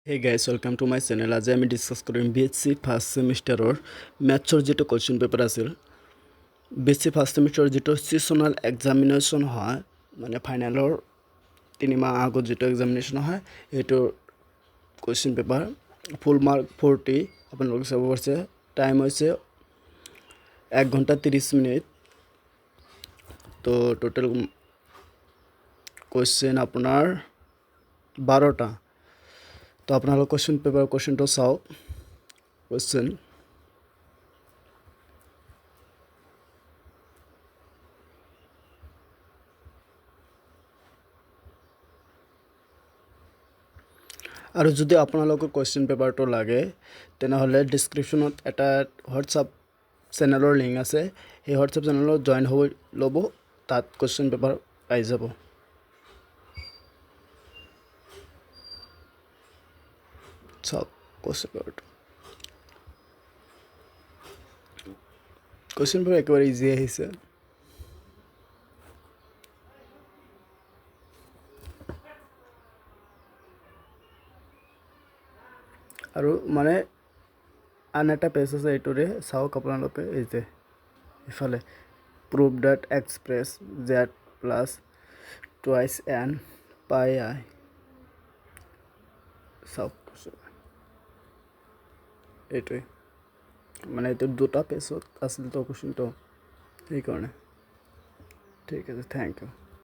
Hey guys welcome to my channel. আজি আমি discuss কৰিম BSc ফাৰ্ষ্ট ছেমিষ্টাৰৰ মেথছৰ যিটো কুৱেশ্যন পেপাৰ আছিল। BSc ফাৰ্ষ্ট ছেমিষ্টাৰৰ যিটো ছিজনেল এক্সামিনেশ্যন হয়, মানে ফাইনেলৰ 3 মাহ আগত যিটো এক্সামিনেশ্যন হয়, সেইটো কুৱেশ্যন পেপাৰ ফুল মাৰ্ক 40 আপোনালোকে চাব পাৰিছে। টাইম হৈছে 1 ঘণ্টা 30 মিনিট। তো টোটেল কুৱেশ্যন আপোনাৰ 12টা। তো আপোনালোক কুৱেশ্যন পেপাৰ কুৱেশ্যনটো চাওক। কুৱেশ্যন আৰু যদি আপোনালোকৰ কুৱেশ্যন পেপাৰটো লাগে তেনেহ'লে ডিছক্ৰিপশ্যনত এটা হোৱাটছআপ চেনেলৰ লিংক আছে। সেই হোৱাটছআপ চেনেলত জইন হৈ ল'ব, তাত কুৱেশ্যন পেপাৰ পাই যাব। চাওক কুৱেশ্যন পেপাৰটো, কুৱেশ্যন পেপাৰ একেবাৰে ইজি আহিছে। আৰু মানে আন এটা পেজ আছে, এইটোৰে চাওক আপোনালোকে। এই যে ইফালে prove that express Z plus twice N pi I, চাওক এইটোৱে। মানে এইটো দুটা পেজত আছিল তো কুৱেশ্যনটো, সেইকাৰণে। ঠিক আছে, থেংক ইউ।